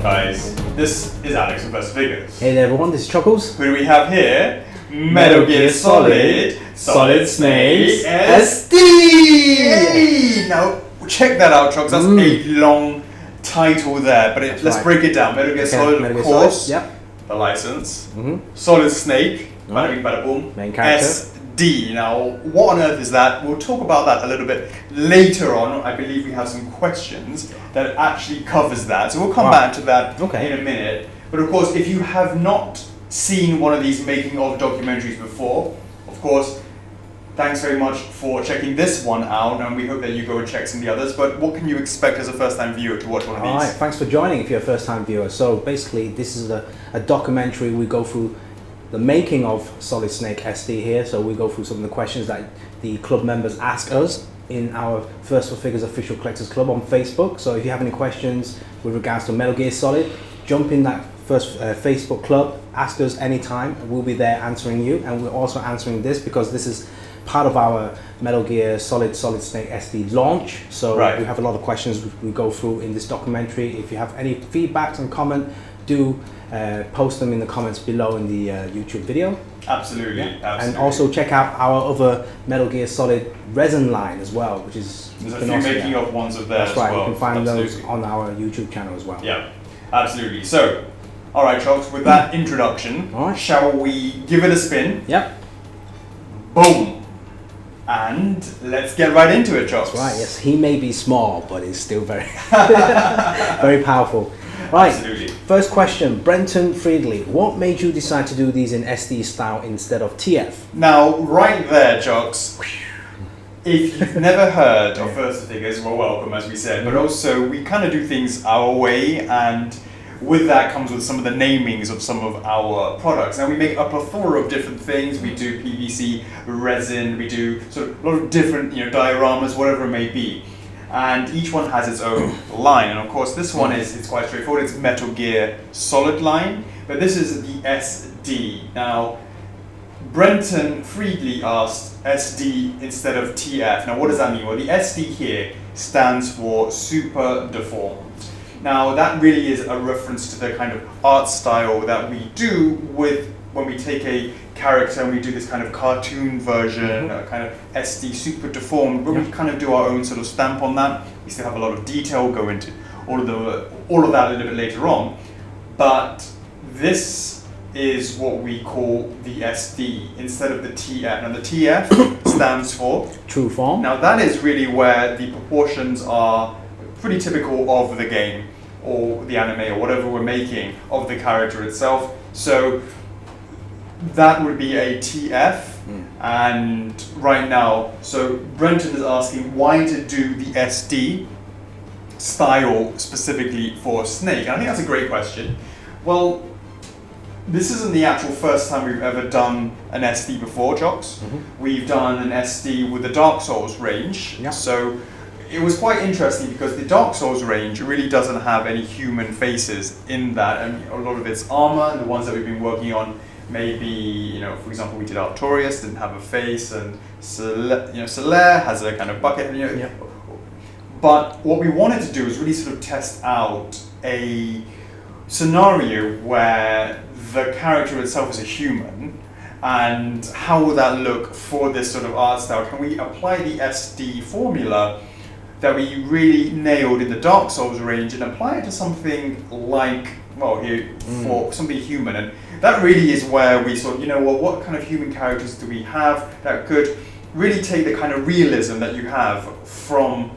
guys? This is Alex from First Figures. Hey there everyone, this is Chuckles. Who do we have here? Metal Gear Solid Snake SD! Hey! Now, check that out, Chuckles. That's a long title there, but let's break it down. Metal Gear Solid, Metal of Gear course. Solid. Yep. The license. Solid Snake. Bada bing, bada boom. Main character. SD. Now, what on earth is that? We'll talk about that a little bit later on. I believe we have some questions that actually covers that. So we'll come back to that in a minute. But of course, if you have not seen one of these making of documentaries before, of course, thanks very much for checking this one out, and we hope that you go and check some of the others. But what can you expect as a first-time viewer to watch one of these? Alright, thanks for joining if you're a first-time viewer. So basically, this is a documentary. We go through the making of Solid Snake SD here. So we go through some of the questions that the club members ask us in our First for Figures Official Collectors Club on Facebook. So if you have any questions with regards to Metal Gear Solid, jump in that first Facebook club, ask us anytime, we'll be there answering you. And we're also answering this because this is part of our Metal Gear Solid Snake SD launch. So we have a lot of questions we go through in this documentary. If you have any feedbacks and comment, do post them in the comments below in the YouTube video. Absolutely. And also check out our other Metal Gear Solid Resin line as well, which is... There's a few making of ones of there as well. That's right, you can find those on our YouTube channel as well. Yeah, absolutely. So, alright Chokes, with that introduction, shall we give it a spin? Yep. Boom! And let's get right into it, Chokes. That's right, yes. He may be small, but he's still very, very powerful. Right, absolutely. First question, Brenton Friedley. What made you decide to do these in SD style instead of TF? Now, right there, Chokes, if you've never heard of First Figures, well, welcome, as we said, but also we kind of do things our way, and with that comes with some of the namings of some of our products. Now, we make a plethora of different things. We do PVC, resin, we do sort of a lot of different, dioramas, whatever it may be. And each one has its own line. And of course, this one it's quite straightforward. It's Metal Gear Solid line, but this is the SD. Now, Brenton Friedley asked SD instead of TF. Now, what does that mean? Well, the SD here stands for Super Deformed. Now, that really is a reference to the kind of art style that we do when we take a character and we do this kind of cartoon version, kind of SD super deformed, but we kind of do our own sort of stamp on that. We still have a lot of detail, go into all of that a little bit later on. But this is what we call the SD instead of the TF. Now the TF stands for True Form. Now that is really where the proportions are pretty typical of the game or the anime or whatever we're making of the character itself. So that would be a TF, and right now, so Brenton is asking why to do the SD style specifically for Snake. And I think that's a great question. Well, this isn't the actual first time we've ever done an SD before, Jocks. We've done an SD with the Dark Souls range. So it was quite interesting because the Dark Souls range really doesn't have any human faces in that. And a lot of its armor and the ones that we've been working on, maybe, for example, we did Artorias, didn't have a face, and Solaire has a kind of bucket, But what we wanted to do is really sort of test out a scenario where the character itself is a human, and how would that look for this sort of art style? Can we apply the SD formula that we really nailed in the Dark Souls range and apply it to something like, for something human? And that really is where we sort of, what kind of human characters do we have that could really take the kind of realism that you have from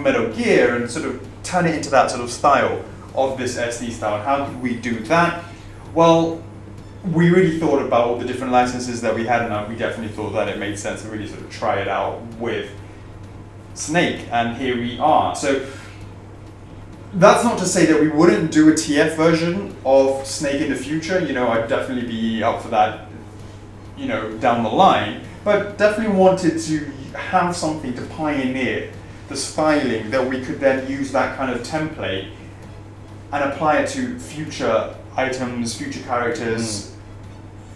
Metal Gear and sort of turn it into that sort of style of this SD style. How could we do that? Well, we really thought about all the different licenses that we had, and we definitely thought that it made sense to really sort of try it out with Snake, and here we are. So that's not to say that we wouldn't do a TF version of Snake in the future. I'd definitely be up for that, down the line. But definitely wanted to have something to pioneer the styling that we could then use that kind of template and apply it to future items, future characters,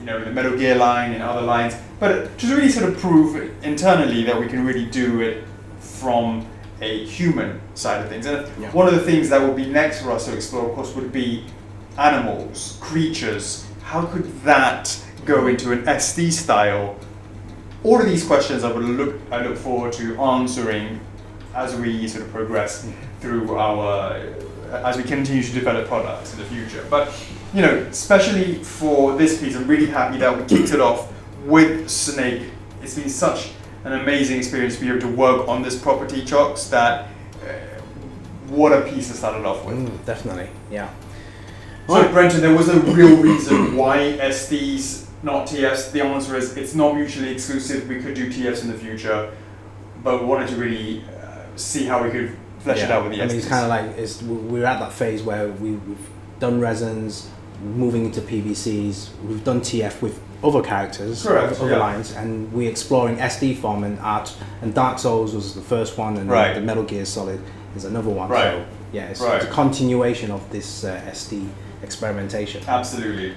in the Metal Gear line and other lines. But just really sort of prove internally that we can really do it from a human side of things. And Yeah. one of the things that would be next for us to explore, of course, would be animals, creatures. How could that go into an SD style? All of these questions I look forward to answering as we sort of progress through as we continue to develop products in the future. But, you know, especially for this piece, I'm really happy that we kicked it off with Snake. It's been such an amazing experience to be able to work on this property, Chocks, that what a piece to start it off with. Definitely, yeah. So, Brenton, there was no real reason why SDs, not TFs. The answer is it's not mutually exclusive. We could do TFs in the future, but we wanted to really see how we could flesh it out with the SDs. I mean, it's kind of like we're at that phase where we've done resins, moving into PVCs. We've done TF with other characters, other lines, and we're exploring SD form and art. And Dark Souls was the first one, and the Metal Gear Solid is another one. Right. So yeah, it's a continuation of this SD experimentation. Absolutely.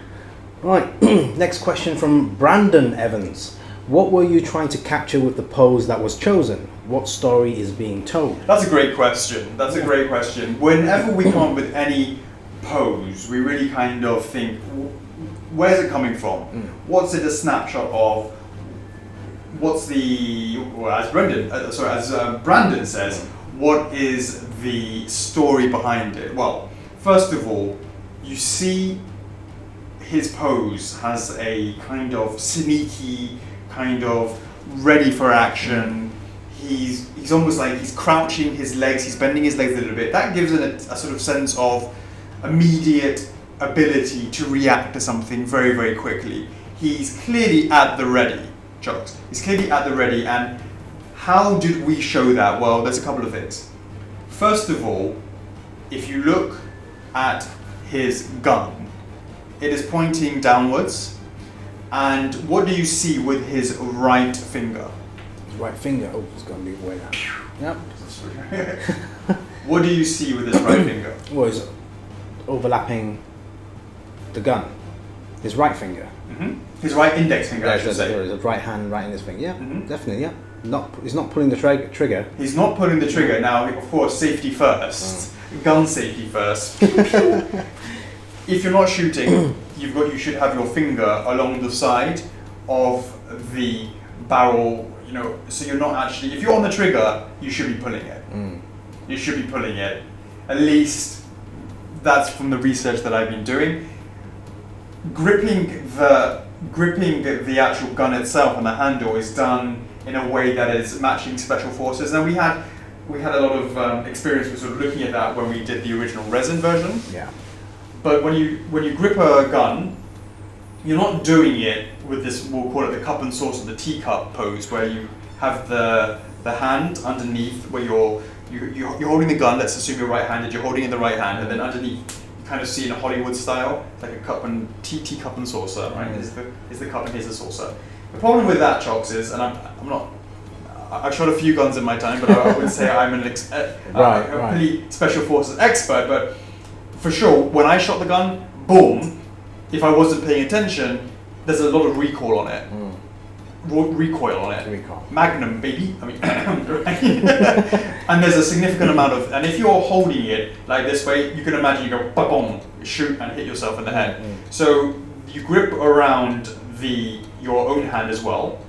Right. Next question from Brandon Evans. What were you trying to capture with the pose that was chosen? What story is being told? That's a great question. That's a great question. Whenever we come up with any pose, we really kind of think, where's it coming from? What's it a snapshot of? What's as Brandon says, what is the story behind it? Well, first of all, you see his pose has a kind of sneaky, kind of ready for action. He's almost like he's crouching his legs, he's bending his legs a little bit. That gives it a sort of sense of immediate ability to react to something very, very quickly. He's clearly at the ready, Chokes. He's clearly at the ready, and how did we show that? Well, there's a couple of things. First of all, if you look at his gun, it is pointing downwards, and what do you see with his right finger? His right finger, it's going to move away now. Yep. What do you see with his right finger? Well, he's overlapping the gun. His right finger. His right index finger, I should say. There is a right hand right in his finger. Yeah, definitely. Yeah. He's not pulling the trigger. He's not pulling the trigger. Now, of course, safety first. Gun safety first. If you're not shooting, you should have your finger along the side of the barrel. You know, so you're not actually. If you're on the trigger, you should be pulling it. You should be pulling it. At least that's from the research that I've been doing. Gripping the actual gun itself and the handle is done in a way that is matching special forces. Now we had a lot of experience with sort of looking at that when we did the original resin version. Yeah. But when you grip a gun, you're not doing it with this, we'll call it the cup and saucer, the teacup pose, where you have the hand underneath where you're holding the gun. Let's assume you're right-handed. You're holding it in the right hand, and then underneath, you kind of see in a Hollywood style, it's like a cup and teacup and saucer, right? Here's the cup and here's the saucer. The problem with that, Chocks, is, and I'm not. I've shot a few guns in my time, but I wouldn't say I'm a pretty special forces expert. But for sure, when I shot the gun, boom. If I wasn't paying attention, there's a lot of recoil on it. Recoil on it. Recoil. Magnum, baby. I mean, and there's a significant amount of. And if you're holding it like this way, you can imagine you go ba-boom, shoot and hit yourself in the head. So you grip around your own hand as well,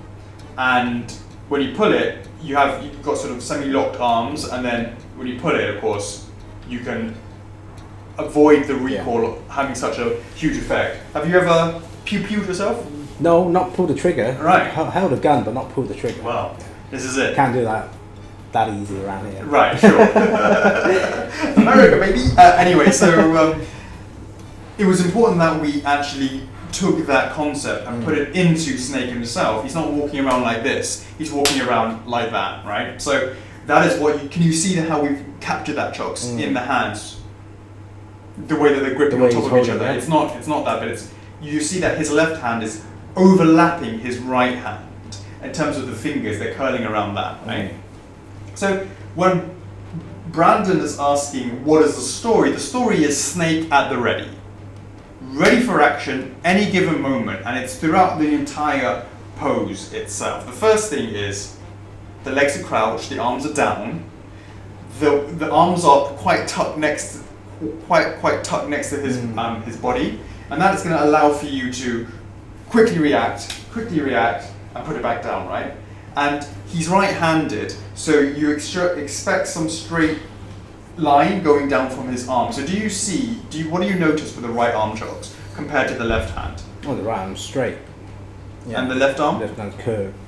and when you pull it, you've got sort of semi-locked arms, and then when you pull it, of course, you can avoid the recoil having such a huge effect. Have you ever pew-pewed yourself? No, not pull the trigger. Right. Held a gun, but not pull the trigger. Well, this is it. Can't do that easy around here. Right, sure. America, baby. Anyway, so it was important that we actually took that concept and put it into Snake himself. He's not walking around like this. He's walking around like that, right? So that is what can you see how we've captured that, Chocks, in the hands? The way that they're gripping on top of each other. It's not that, but you see that his left hand is overlapping his right hand in terms of the fingers. They're curling around that, right? So when Brandon is asking what is the story is Snake at the ready for action any given moment, and it's throughout the entire pose itself. The first thing is the legs are crouched, the arms are down, the arms are quite tucked next to his body, and that is going to allow for you to quickly react, and put it back down, right? And he's right-handed, so you expect some straight line going down from his arm. So what do you notice with the right arm, Charles, compared to the left hand? Oh, the right arm's straight. Yeah. And the left arm? Left hand's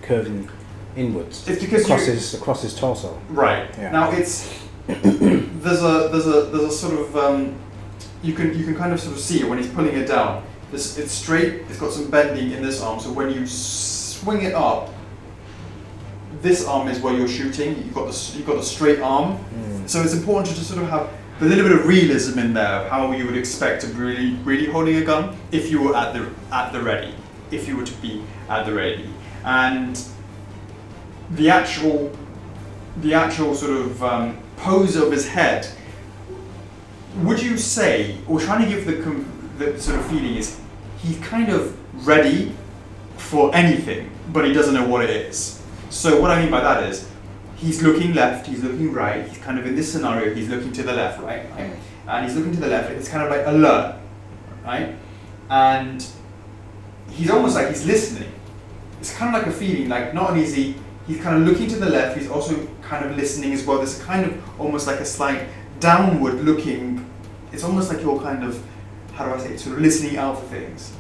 curving inwards. It's because across his torso. Right. Yeah. Now it's there's a sort of you can kind of sort of see it when he's pulling it down. It's straight. It's got some bending in this arm. So when you swing it up, this arm is where you're shooting. You've got the straight arm. So it's important to just sort of have a little bit of realism in there of how you would expect to be really holding a gun if you were at the ready. If you were to be at the ready, and the actual sort of pose of his head. Would you say, or trying to give the sort of feeling is, he's kind of ready for anything, but he doesn't know what it is. So what I mean by that is, he's looking left, he's looking right, he's kind of in this scenario, he's looking to the left, right? And he's looking to the left, it's kind of like alert, right? And he's almost like he's listening. It's kind of like a feeling, like not only is he's kind of looking to the left, he's also kind of listening as well. There's kind of almost like a slight downward looking, it's almost like you're kind of, how do I say it, sort of listening out for things.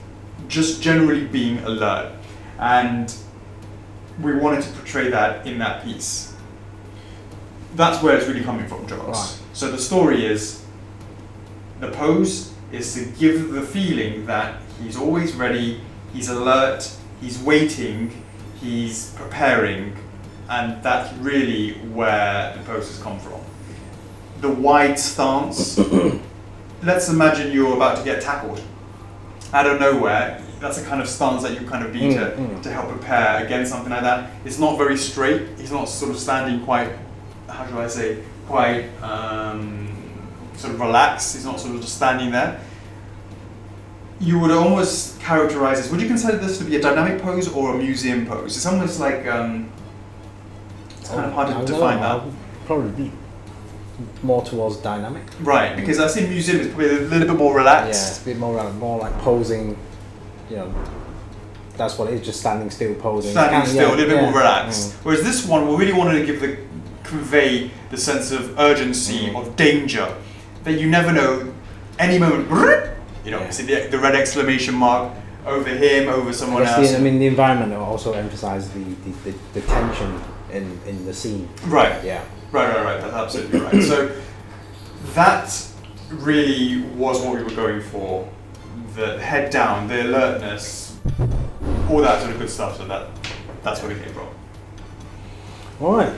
Just generally being alert. And we wanted to portray that in that piece. That's where it's really coming from, Josh. Right. So the story is, the pose is to give the feeling that he's always ready, he's alert, he's waiting, he's preparing, and that's really where the poses come from. The wide stance, let's imagine you're about to get tackled out of nowhere. That's a kind of stance that you kind of need to help prepare against something like that. It's not very straight, he's not sort of standing quite, how should I say, quite sort of relaxed, he's not sort of just standing there. You would almost characterize this, would you consider this to be a dynamic pose or a museum pose? It's almost like, it's kind of hard to define that. Probably more towards dynamic. Right, because I see museum is probably a little bit more relaxed. Yeah, it's a bit more like posing, you know, that's what it is, just standing still, posing. Standing still, a little bit more relaxed. Whereas this one, we really wanted to convey the sense of urgency, of danger, that you never know, any moment, you know, see the red exclamation mark over him, over someone else. I mean, the environment also emphasizes the tension in the scene. Right. Yeah. Right. That's absolutely right. So that really was what we were going for. The head down, the alertness, all that sort of good stuff. So that's where it came from. All right.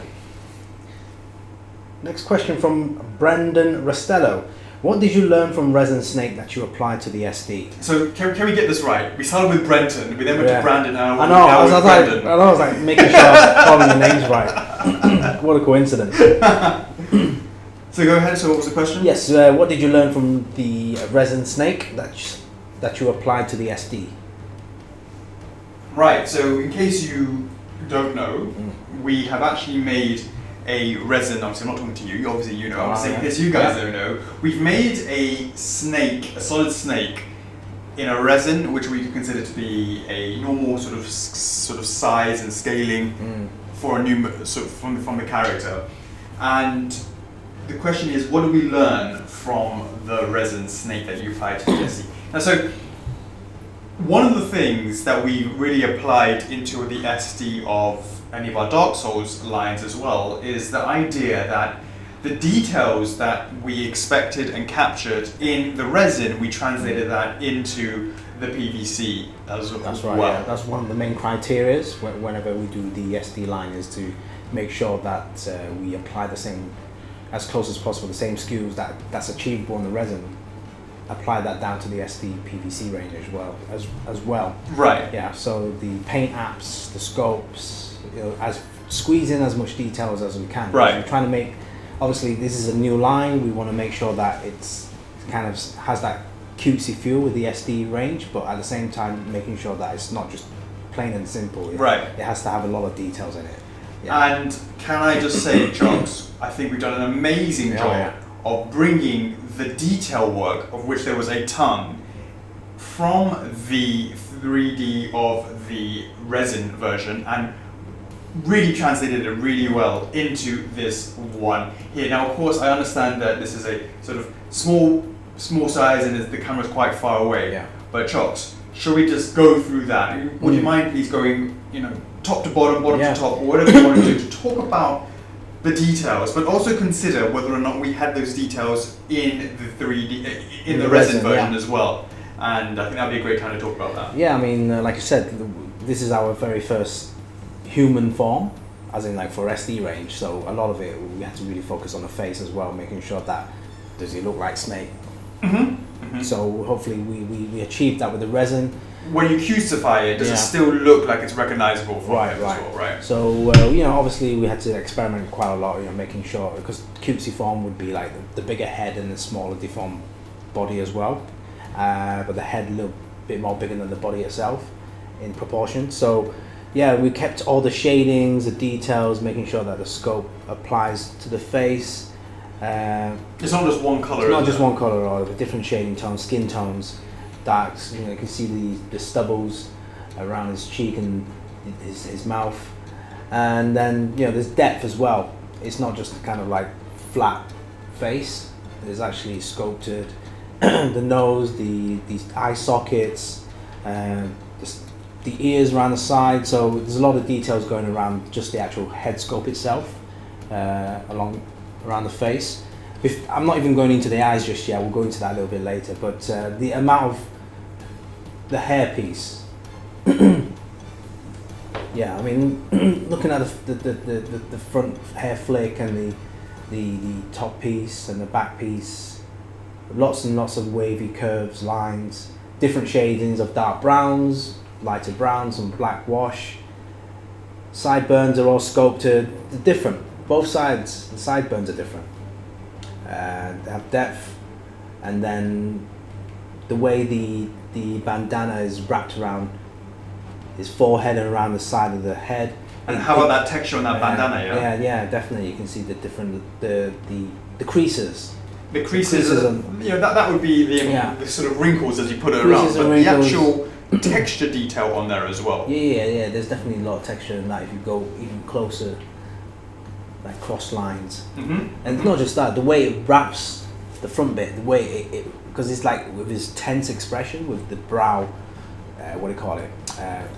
Next question from Brendan Rostello. What did you learn from Resin Snake that you applied to the SD? So can we get this right? We started with Brenton, we then went to Brandon, and I was like making sure I was calling the names right. What a coincidence. So go ahead, so what was the question? Yes, what did you learn from the Resin Snake that you applied to the SD? Right, so in case you don't know, we have actually made a resin, obviously I'm not talking to you, obviously you know, I'm saying in case you guys don't know, we've made a snake, a solid snake, in a resin which we could consider to be a normal sort of size and scaling for a new, sort of from the character. And the question is, what do we learn from the resin snake that you applied to the SD? Now, so one of the things that we really applied into the SD of any of our Dark Souls lines as well is the idea that the details that we expected and captured in the resin, we translated that into the PVC as well. That's right, yeah. That's one of the main criteria whenever we do the SD line, is to make sure that we apply the same, as close as possible, the same SKUs that's achievable in the resin. Apply that down to the SD PVC range as well. Right. Yeah. So the paint apps, the scopes, you know, squeeze in as much details as we can. Right. We're trying to make. Obviously, this is a new line. We want to make sure that it's kind of has that cutesy feel with the SD range, but at the same time making sure that it's not just plain and simple. Right. It has to have a lot of details in it. And can I just say, Chunks, I think we've done an amazing job of bringing the detail work, of which there was a ton, from the 3D of the resin version, and really translated it really well into this one here. Now, of course, I understand that this is a sort of small size and the camera's quite far away. Yeah. But Chocks, shall we just go through that? Would you mind please going, top to bottom, bottom to top, or whatever you want to do to talk about the details, but also consider whether or not we had those details in the 3D, in the resin version as well. And I think that'd be a great time to talk about that. Yeah, I mean, like you said, this is our very first human form, as in like for SD range. So a lot of it, we had to really focus on the face as well, making sure that does it look like Snake. So hopefully we achieved that with the resin. When you crucify it, does it still look like it's recognizable from him as well, right? So obviously we had to experiment quite a lot, making sure, because cutesy form would be like the bigger head and the smaller deformed body as well, but the head a little bit more bigger than the body itself in proportion. So yeah, we kept all the shadings, the details, making sure that the scope applies to the face. It's not just one color. It's not just one color, or different shading tones, skin tones, darks. You can see the stubbles around his cheek and his mouth, and then there's depth as well. It's not just kind of like flat face. There's actually sculpted the nose, these eye sockets, the ears around the side. So there's a lot of details going around just the actual head sculpt itself, around the face. I'm not even going into the eyes just yet, we'll go into that a little bit later, but the amount of the hair piece, yeah, I mean, looking at the front hair flick and the top piece and the back piece, lots and lots of wavy curves, lines, different shadings of dark browns, lighter browns and black wash. Sideburns are all sculpted, they're different. Both sides, the sideburns are different. They have depth, and then the way the bandana is wrapped around his forehead and around the side of the head. And how about that texture on that bandana? Yeah, definitely. You can see the different the creases. The creases that would be the sort of wrinkles as you put it around, but the actual texture detail on there as well. Yeah. There's definitely a lot of texture in that if you go even closer, like cross lines. And it's not just that, the way it wraps the front bit, the way it because it's like with his tense expression, with the brow, what do you call it?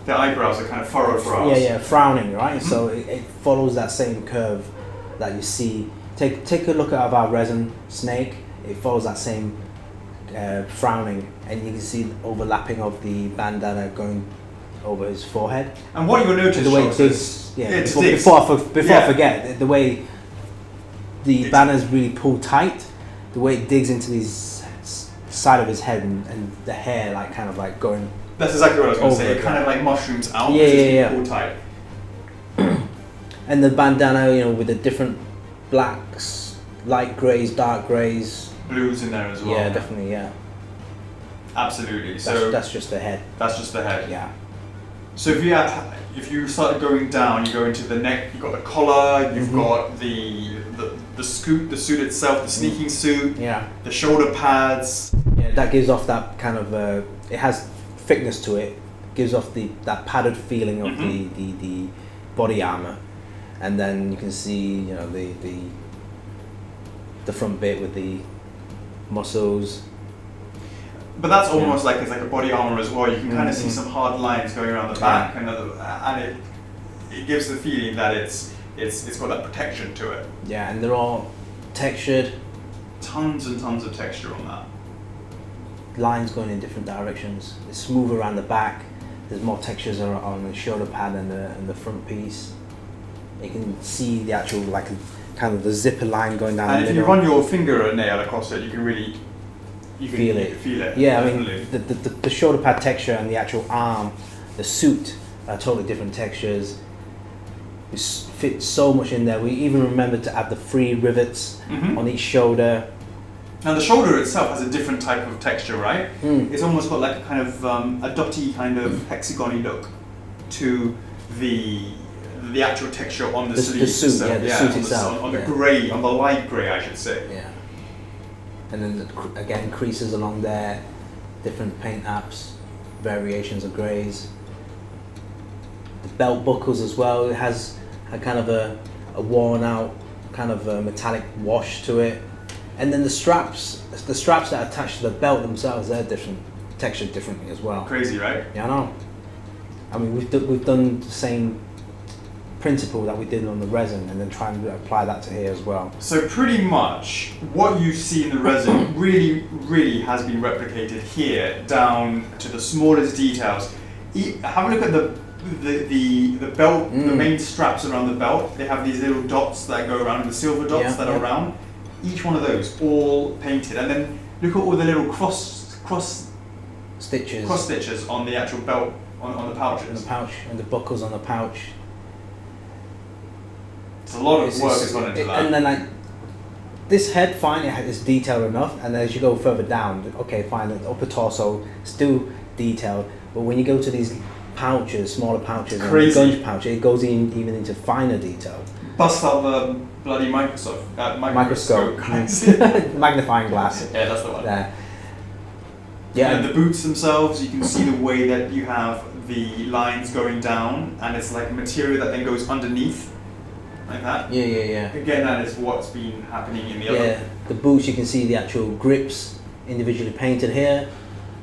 The eyebrows are kind of furrowed brows. Yeah, frowning, right? So it follows that same curve that you see. Take a look at our resin snake. It follows that same frowning, and you can see the overlapping of the bandana going over his forehead. And what you'll notice, the way it digs, before I forget, the way the bandanas really pull tight, the way it digs into his side of his head and the hair like kind of like going. That's exactly what I was going to say. It kind of like mushrooms out. Pull tight. And the bandana, with the different blacks, light greys, dark greys, blues in there as well. Yeah, definitely, yeah. Absolutely. That's just the head. That's just the head. Yeah. So if you started going down, you go into the neck. You've got the collar. You've got the suit itself, the sneaking suit. Yeah. The shoulder pads. Yeah, that gives off that kind of. It has thickness to it. Gives off that padded feeling of the body armor, and then you can see the front bit with the muscles. But that's almost like it's like a body armor as well. You can kind of see some hard lines going around the back, and it gives the feeling that it's got that protection to it. Yeah, and they're all textured. Tons and tons of texture on that. Lines going in different directions. It's smooth around the back. There's more textures on the shoulder pad and the front piece. You can see the actual kind of the zipper line going down. And if you run your fingernail across it, you can really feel it. Yeah, definitely. I mean the shoulder pad texture and the actual arm, the suit are totally different textures. We fit so much in there. We even remembered to add the 3 rivets on each shoulder. Now the shoulder itself has a different type of texture, right? It's almost got like a kind of a dotty kind of hexagon-y look to the the actual texture on the sleeve the suit, itself. yeah, the suit on itself. on the grey, on the light grey, I should say. Yeah. And then again, creases along there, different paint apps, variations of greys. The belt buckles as well. It has a kind of a worn out kind of a metallic wash to it. And then the straps that attach to the belt themselves, they're textured differently as well. Crazy, right? Yeah, I know. I mean, we've done the same principle that we did on the resin, and then try and apply that to here as well. So pretty much what you see in the resin really has been replicated here down to the smallest details. Have a look at the belt, the main straps around the belt. They have these little dots that go around, the silver dots that are around. Each one of those, all painted. And then look at all the little cross stitches on the actual belt, on the pouches. And the pouch, and the buckles on the pouch. It's a lot of work has gone into that. And then this head, fine, it's detailed enough, and as you go further down, okay, fine, the upper torso, still detailed, but when you go to these pouches, smaller pouches, and the gunge pouch, it goes even into finer detail. Bust out the bloody microscope. Magnifying glass. Yeah, that's the one. Yeah. And the boots themselves, you can see the way that you have the lines going down, and it's like material that then goes underneath. Like that. Yeah. Again, that is what's been happening in the other. Yeah, the boots, you can see the actual grips individually painted here,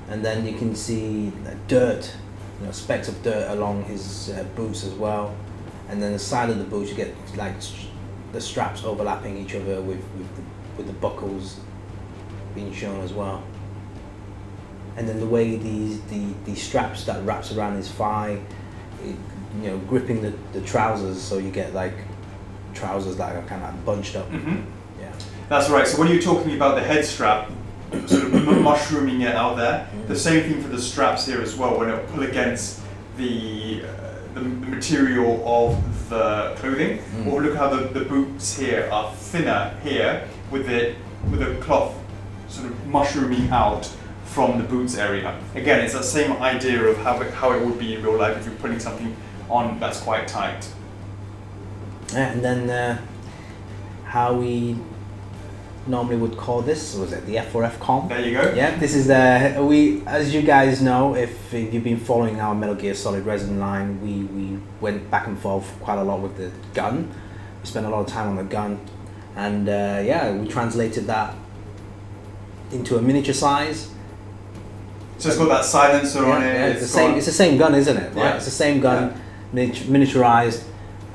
and then you can see dirt, specks of dirt along his boots as well. And then the side of the boots, you get like the straps overlapping each other with the buckles being shown as well. And then the way the straps that wraps around his thigh, gripping the trousers, so you get like trousers that are kind of bunched up. Mm-hmm. Yeah, that's right. So when you're talking about the head strap, sort of mushrooming it out there, the same thing for the straps here as well. When it pull against the material of the clothing, or look how the boots here are thinner here with the cloth sort of mushrooming out from the boots area. Again, it's that same idea of how it would be in real life if you're putting something on that's quite tight. Yeah, and then how we normally would call this, was it the F4F comp? There you go. Yeah, this is as you guys know, if you've been following our Metal Gear Solid resin line, we went back and forth quite a lot with the gun. We spent a lot of time on the gun, and we translated that into a miniature size. So it's got that silencer on it. Yeah, it's the same gun, isn't it? Right? Yeah. It's the same gun, miniaturized,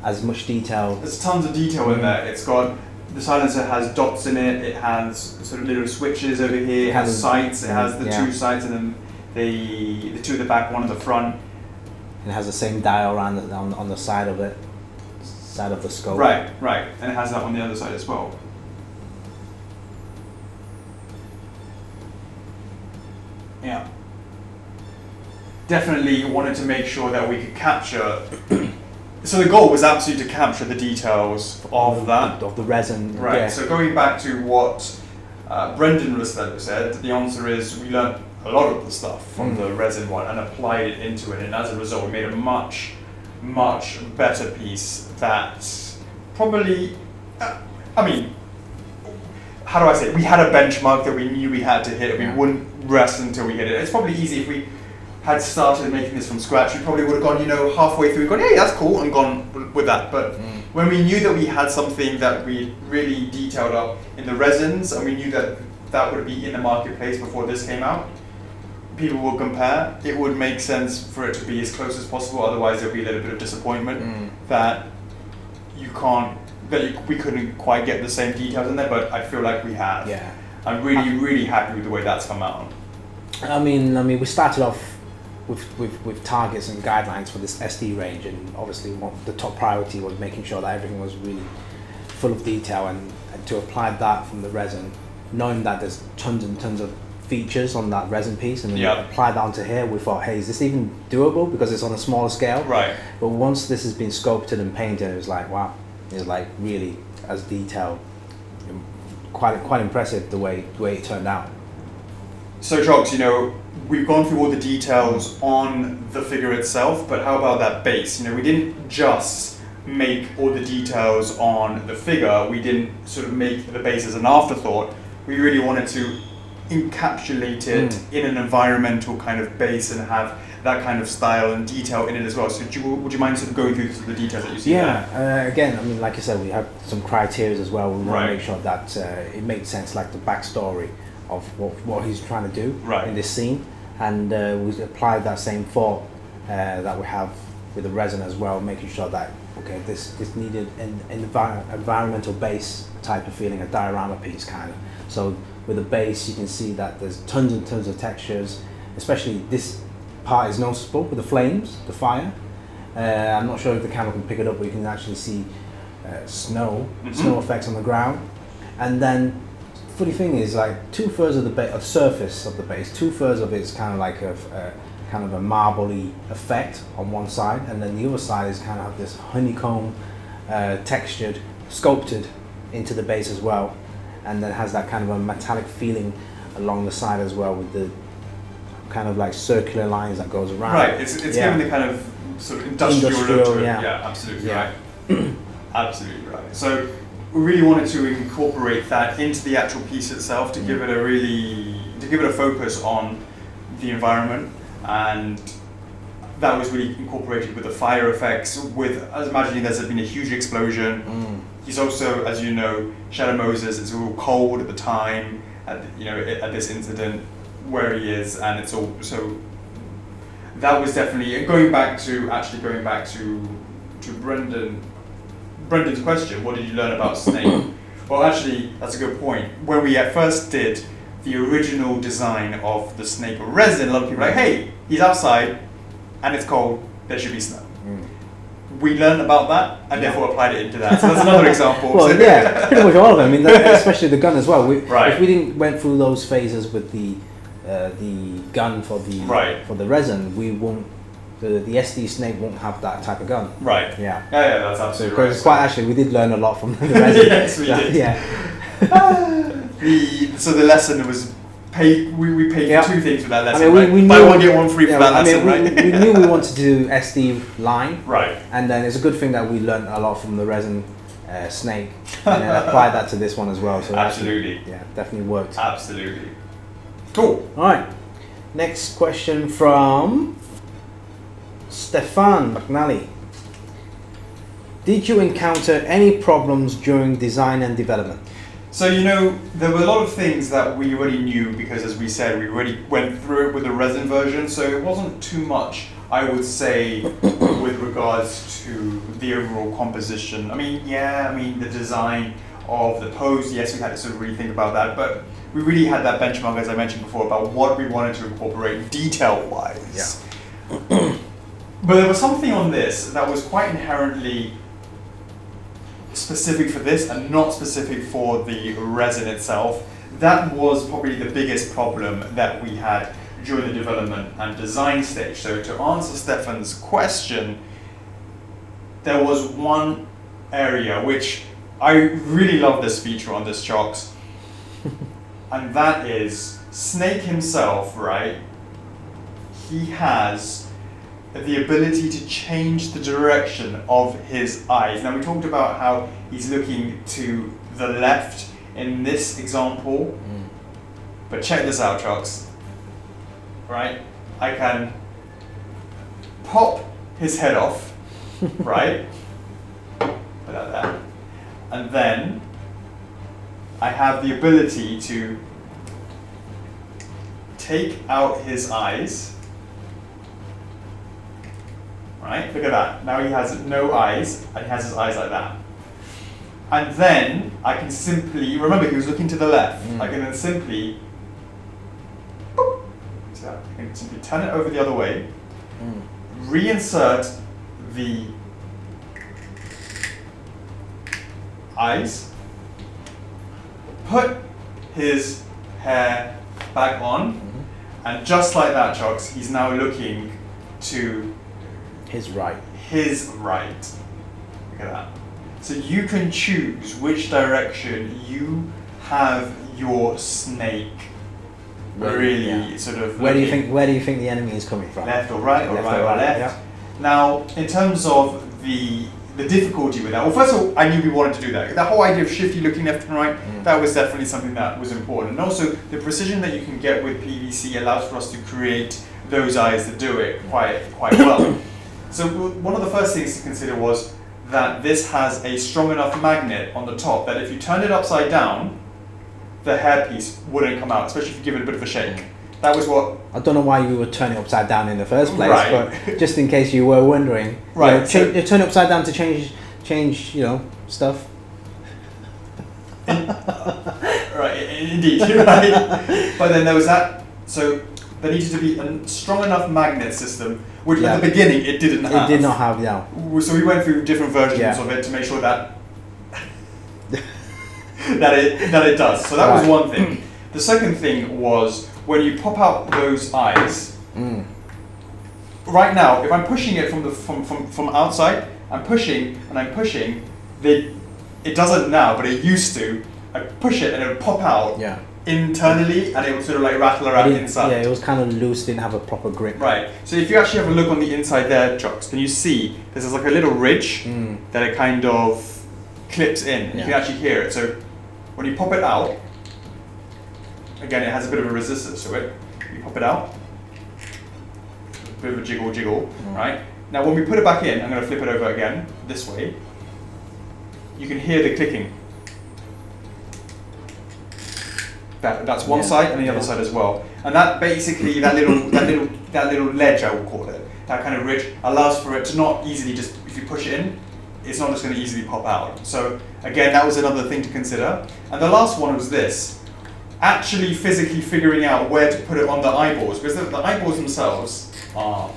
as much detail. There's tons of detail in there. It's got, the silencer has dots in it, it has sort of little switches over here, it has sights, it has the two sights, and then the two at the back, one at the front. And it has the same dial around on the side of it, side of the scope. Right, and it has that on the other side as well. Yeah. Definitely wanted to make sure that we could capture. So the goal was absolutely to capture the details of that. Of the resin. Right, yeah. So going back to what Brendan Russello said, the answer is we learned a lot of the stuff from the resin one and applied it into it, and as a result we made a much better piece that probably, how do I say it? We had a benchmark that we knew we had to hit. We wouldn't rest until we hit it. It's probably easy if we had started making this from scratch, we probably would have gone, halfway through, gone, yeah, that's cool, and gone with that. But when we knew that we had something that we really detailed up in the resins, and we knew that that would be in the marketplace before this came out, people will compare. It would make sense for it to be as close as possible. Otherwise, there'll be a little bit of disappointment that we couldn't quite get the same details in there. But I feel like we have. Yeah. I'm really happy with the way that's come out. I mean, we started off with targets and guidelines for this SD range, and obviously the top priority was making sure that everything was really full of detail, and to apply that from the resin, knowing that there's tons and tons of features on that resin piece, and then apply that onto here, we thought, hey, is this even doable, because it's on a smaller scale? Right. But once this has been sculpted and painted, it was like, wow, it's like really as detailed, quite impressive the way it turned out. So Chogs, we've gone through all the details on the figure itself, but how about that base? We didn't just make all the details on the figure. We didn't sort of make the base as an afterthought. We really wanted to encapsulate it in an environmental kind of base and have that kind of style and detail in it as well. So would you mind sort of going through some of the details that you see there? Again, I mean, like I said, we have some criteria as well. We want Right. to make sure that it makes sense, like the backstory of what he's trying to do Right. in this scene. And we applied that same thought that we have with the resin as well, making sure that, okay, this needed an environmental base type of feeling, a diorama piece kind of. So with the base, you can see that there's tons and tons of textures, especially this part is noticeable with the flames, the fire. I'm not sure if the camera can pick it up, but you can actually see snow effects on the ground. And then, funny thing is, like 2/3 of the surface of the base, 2/3 of it's kind of like a kind of a marbly effect on one side, and then the other side is kind of this honeycomb textured, sculpted into the base as well, and then has that kind of a metallic feeling along the side as well, with the kind of like circular lines that goes around. Right, it's given the kind of sort of industrial look to it. Yeah, absolutely right. Absolutely right. So we really wanted to incorporate that into the actual piece itself to give it a focus on the environment, and that was really incorporated with the fire effects. With, I was imagining there's been a huge explosion. He's also, as you know, Shadow Moses. It's all cold at the time, at this incident where he is, and it's all so. That was definitely going back to Brendan's question. What did you learn about Snake? Well, actually, that's a good point. When we at first did the original design of the Snake resin, a lot of people were like, hey, he's outside and it's cold, there should be snow. We learned about that and therefore applied it into that. So that's another example. Well, yeah, pretty much all of them. I mean, especially the gun as well. Right. If we didn't went through those phases with the gun for the resin, we won't. The SD Snake won't have that type of gun. Right. Yeah. Yeah, that's absolutely right. It's quite actually, we did learn a lot from the resin. Yes, we did. Yeah. So the lesson was we paid for two things for that lesson. I mean, we buy knew, one get one free for that lesson, right? We knew we wanted to do SD line. Right. And then it's a good thing that we learned a lot from the resin Snake and then applied that to this one as well. So absolutely. Actually, yeah, definitely worked. Absolutely. Cool. All right. Next question from Stefan McNally. Did you encounter any problems during design and development? So, there were a lot of things that we already knew because, as we said, we already went through it with the resin version, so it wasn't too much, I would say, with regards to the overall composition. The design of the pose, yes, we had to sort of really think about that, but we really had that benchmark, as I mentioned before, about what we wanted to incorporate detail-wise. Yeah. But there was something on this that was quite inherently specific for this and not specific for the resin itself. That was probably the biggest problem that we had during the development and design stage. So to answer Stefan's question, there was one area which I really love this feature on this Chocks, and that is Snake himself, right? He has the ability to change the direction of his eyes. Now we talked about how he's looking to the left in this example, but check this out, Chocks. Right? I can pop his head off, right? Put that there. And then I have the ability to take out his eyes. Right, look at that. Now he has no eyes, and he has his eyes like that. And then I can simply, remember he was looking to the left, I can then simply, boop, see that? I can simply turn it over the other way, reinsert the eyes, put his hair back on, and just like that, Chocks, he's now looking to his right. Look at that. So you can choose which direction you have your snake really sort of. Where do you think the enemy is coming from? Left or right, or right or left. Yeah. Now, in terms of the the difficulty with that. Well, first of all, I knew we wanted to do that. The whole idea of shifty looking left and right, that was definitely something that was important. And also, the precision that you can get with PVC allows for us to create those eyes that do it quite well. So one of the first things to consider was that this has a strong enough magnet on the top that if you turn it upside down, the hairpiece wouldn't come out, especially if you give it a bit of a shake. That was what... I don't know why you would turn it upside down in the first place, Right. but just in case you were wondering. Right. You turn it upside down to change, stuff. Right, indeed, right. But then there was that, so there needed to be a strong enough magnet system, which at the beginning it didn't have. It did not have, yeah. So we went through different versions of it to make sure that that it does. So that was one thing. The second thing was when you pop out those eyes. Right now, if I'm pushing it from outside, I'm pushing and I'm pushing. It doesn't now, but it used to. I push it and it would pop out internally, and it would sort of like rattle around inside. Yeah, it was kind of loose, didn't have a proper grip. Right. So if you actually have a look on the inside there, Chucks, can you see there's like a little ridge that it kind of clips in, and you can actually hear it. So when you pop it out, again, it has a bit of a resistance to it. You pop it out, a bit of a jiggle, right? Now when we put it back in, I'm going to flip it over again, this way. You can hear the clicking. That's one side and the other side as well. And that basically, that little ledge, I will call it, that kind of ridge, allows for it to not easily just, if you push it in, it's not just going to easily pop out. So again, that was another thing to consider. And the last one was this. Actually physically figuring out where to put it on the eyeballs, because the eyeballs themselves are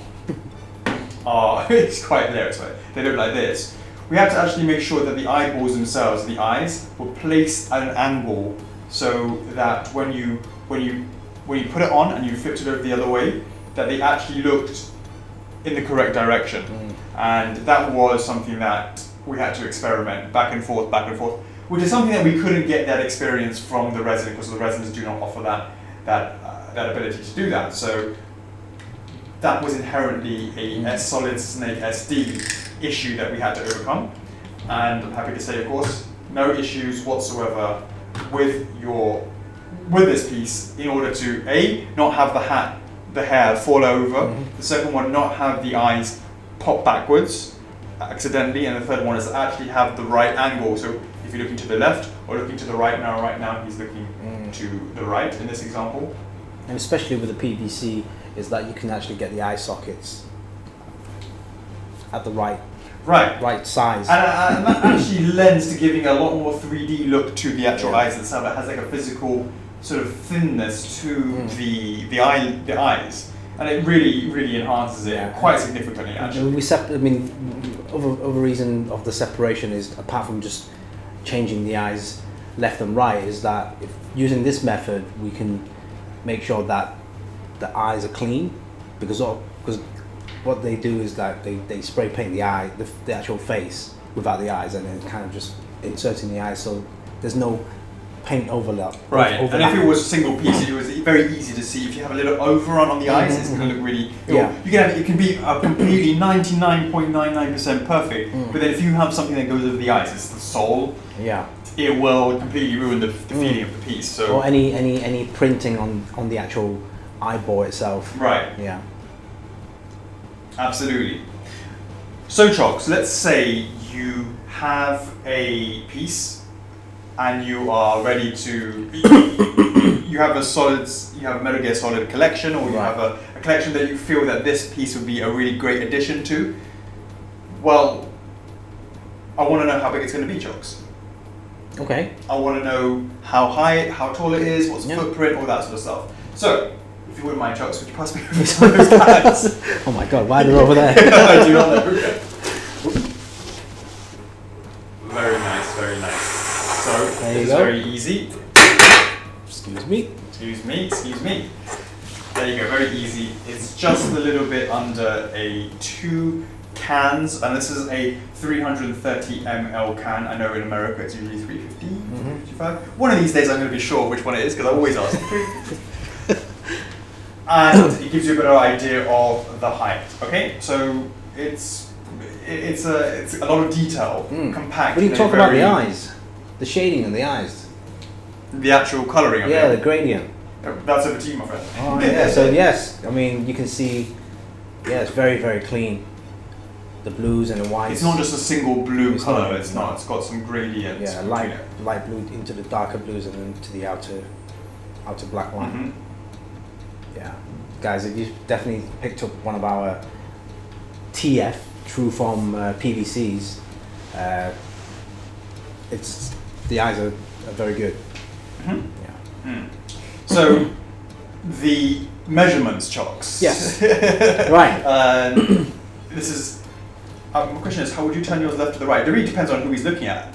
it's quite hilarious, right? They look like this. We had to actually make sure that the eyeballs themselves, the eyes, were placed at an angle so that when you put it on and you flipped it over the other way, that they actually looked in the correct direction. And that was something that we had to experiment back and forth, which is something that we couldn't get that experience from the resin, because the resins do not offer that ability to do that. So that was inherently a solid snake SD issue that we had to overcome. And I'm happy to say, of course, no issues whatsoever with this piece, in order to not have the hair fall over. The second one, not have the eyes pop backwards accidentally, and the third one is actually have the right angle. So if you're looking to the left or looking to the right now, he's looking to the right in this example. And especially with the PVC, is that you can actually get the eye sockets at the right size. And that actually lends to giving a lot more 3D look to the actual eyes itself. It has like a physical sort of thinness to the eyes. And it really enhances it quite significantly, actually. Other reason of the separation is, apart from just changing the eyes left and right, is that if using this method, we can make sure that the eyes are clean, because what they do is that they spray paint the eye, the actual face, without the eyes, and then kind of just inserting the eyes, so there's no paint overlap. Right, and if it was a single piece, it was very easy to see. If you have a little overrun on the eyes, it's going to look really... It can be completely 99.99% perfect, but then if you have something that goes over the eyes, it's the soul, it will completely ruin the feeling of the piece. So. Or any printing on the actual eyeball itself. Right. Yeah. Absolutely. So Chocks, let's say you have a piece and you are ready to, you have a Metal Gear Solid collection, or you have a collection that you feel that this piece would be a really great addition to. Well, I want to know how big it's going to be, Chocks. Okay. I want to know how high, how tall it is, what's the footprint, all that sort of stuff. So, if you wouldn't mind, Chocks, would you pass me over some of those cards? Oh my god, why they're over there? I do not know. Very nice, very nice. So, it's very easy. Excuse me. There you go, very easy. It's just a little bit under 2 cans, and this is a 330 ml can. I know in America it's usually 350, 355. One of these days I'm going to be sure which one it is, because I always ask. And it gives you a better idea of the height. Okay, so it's it's a lot of detail, compact. What do you talk about the eyes? The shading of the eyes. The actual colouring of it. Yeah, the gradient. That's over to you, my friend. Oh yeah, so yes, I mean you can see, yeah, it's very, very clean. The blues and the whites. It's not just a single blue It's colour, not, it's not. It's got some gradients. Yeah, light blue into the darker blues and then to the outer black line. Mm-hmm. Yeah, guys, if you definitely picked up one of our TF True Foam PVCs, the eyes are very good. Mm-hmm. Yeah. Mm. So the measurements, Chocks. Yes. Right. This is. My question is, how would you turn yours left to the right? It really depends on who he's looking at.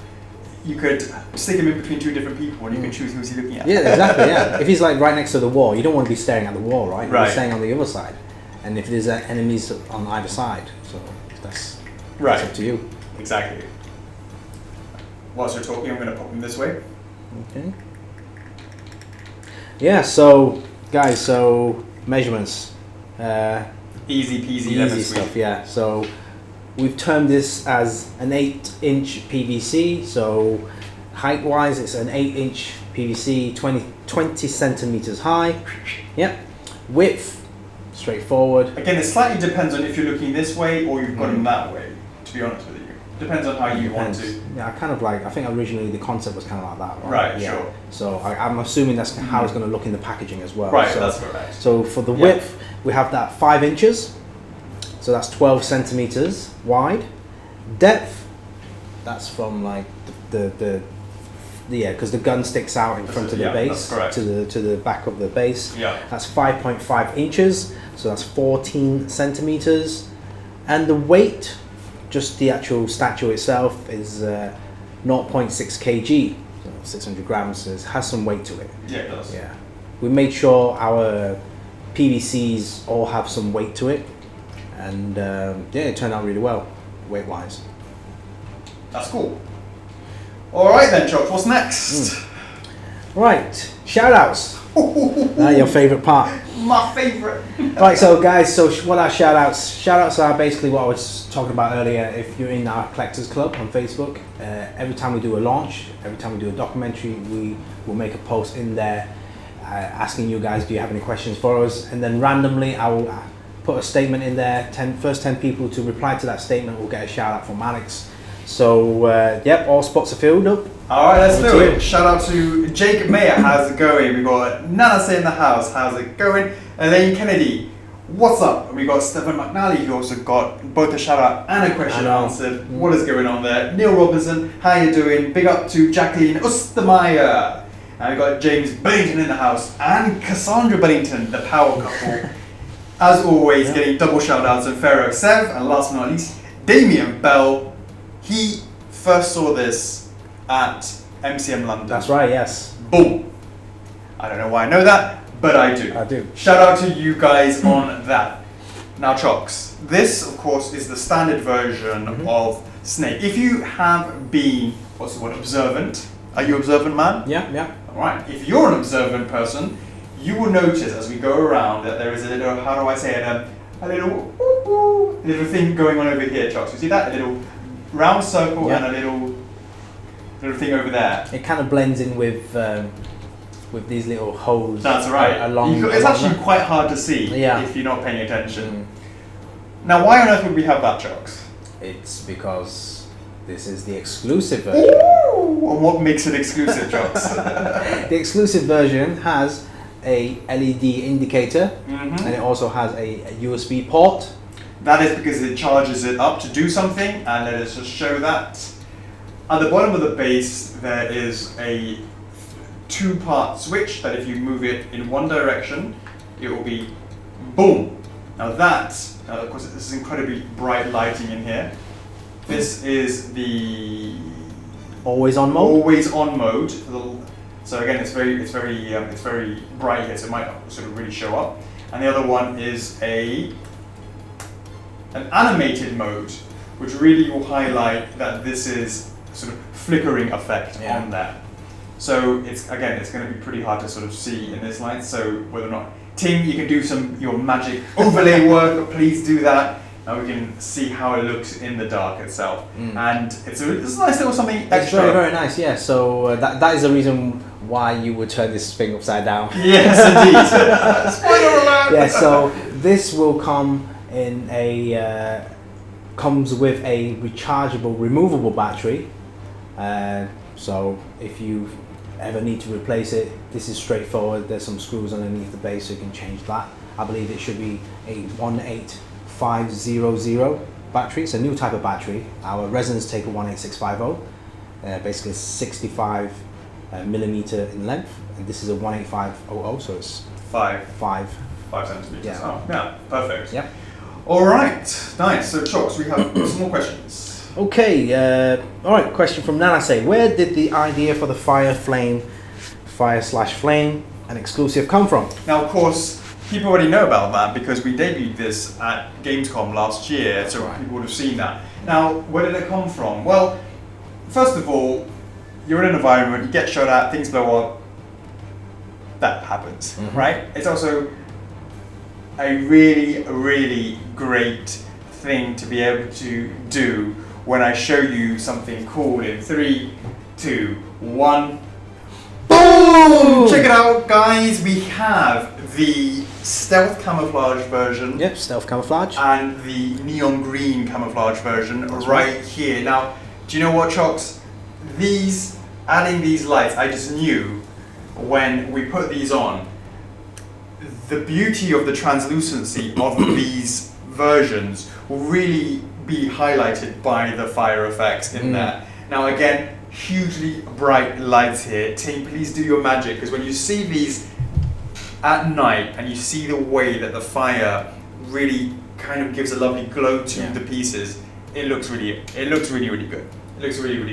You could stick him in between two different people, and you can choose who's he looking at. Yeah, exactly. Yeah. If he's like right next to the wall, you don't want to be staring at the wall, right? Right. You're staying on the other side, and if there's enemies on either side, so that's up to you. Exactly. Whilst you're talking, I'm going to pop him this way. Okay. Yeah. So, guys, measurements. Easy peasy lemon Easy squeeze. stuff. Yeah. So we've termed this as an 8-inch PVC. So height-wise, it's an 8-inch PVC, 20 centimeters high. Yep. Width, straightforward. Again, it slightly depends on if you're looking this way or you've got him that way, to be honest with you. Depends on how you want to. Yeah, I think originally the concept was kind of like that. Right, yeah. sure. So I'm assuming that's how it's going to look in the packaging as well. Right, so, that's correct. So for the width, we have that 5 inches. So that's 12 centimeters wide. Depth, that's from like because the gun sticks out in front of the base to the back of the base. Yeah. That's 5.5 inches. So that's 14 centimeters. And the weight, just the actual statue itself, is 0.6 kg. So 600 grams. So it has some weight to it. Yeah, it does. Yeah. We made sure our PVCs all have some weight to it. And it turned out really well, weight-wise. That's cool. All right then, Chocks, what's next? Right, shout-outs. Your favourite part. My favourite. Right, so guys, what are shout-outs? Shout-outs are basically what I was talking about earlier. If you're in our Collectors Club on Facebook, every time we do a launch, every time we do a documentary, we will make a post in there asking you guys, do you have any questions for us? And then randomly, I will put a statement in there. First 10 people to reply to that statement will get a shout out from Alex. So all spots are filled up. All right, let's do it. Shout out to Jake Mayer. How's it going? We got Nana Say in the house. How's it going? Elaine Kennedy. What's up? We got Stephen McNally, who also got both a shout out and a question answered. What is going on there? Neil Robinson. How you doing? Big up to Jacqueline Ostermeyer. And we got James Bellington in the house and Cassandra Bellington, the power couple. As always, getting double shout outs of Pharaoh Sev, and last but not least, Damien Bell. He first saw this at MCM London. That's right, yes. Boom. I don't know why I know that, but I do. I do. Shout out to you guys on that. Now, Chocks, this, of course, is the standard version of Snake. If you have been, observant? Are you observant, man? Yeah. Alright, if you're an observant person, you will notice as we go around that there is a little, how do I say it, a little thing going on over here, Chocks. You see that? A little round circle and a little thing over there. It kind of blends in with these little holes. That's right. It's actually quite hard to see if you're not paying attention. Now, why on earth would we have that, Chocks? It's because this is the exclusive version. Ooh, and what makes it exclusive, Chocks? The exclusive version has a LED indicator, and it also has a USB port. That is because it charges it up to do something, and let us just show that. At the bottom of the base, there is a 2-part switch that if you move it in one direction, it will be boom. Now of course, this is incredibly bright lighting in here. This is the always on mode. Always on mode. So again, it's very bright here, so it might not sort of really show up. And the other one is an animated mode, which really will highlight that this is sort of flickering effect on that. So it's going to be pretty hard to sort of see in this light. So whether or not Tim, you can do your magic overlay work, please do that. and we can see how it looks in the dark itself. And it's a nice little something extra. It's very, very nice, yeah. So that is the reason why you would turn this thing upside down. Yes, indeed. Spoiler alert! Yeah, so this will come in comes with a rechargeable, removable battery. So if you ever need to replace it, this is straightforward. There's some screws underneath the base, so you can change that. I believe it should be a 18500 battery. It's a new type of battery. Our resins take a 18650, basically 65 millimeter in length, and this is a 18500, so it's 5 centimeters. Yeah. Oh, yeah, perfect. Yep. All right, nice. So, Chocks, we have some more questions. Okay, all right, question from Nanase. Where did the idea for the fire/flame and exclusive come from? Now, of course, people already know about that because we debuted this at Gamescom last year, so people would have seen that. Now, where did it come from? Well, first of all, you're in an environment, you get shot at, things blow up, that happens, right? It's also a really, really great thing to be able to do when I show you something cool in 3, 2, 1. Boom! Check it out, guys. We have the stealth camouflage version. Yep, stealth camouflage. And the neon green camouflage version right here. Now, do you know what, Chocks? Adding these lights, I just knew when we put these on, the beauty of the translucency of these versions will really be highlighted by the fire effects in there. Now again, hugely bright lights here. Team, please do your magic, because when you see these at night and you see the way that the fire really kind of gives a lovely glow to the pieces, it looks really good. It looks really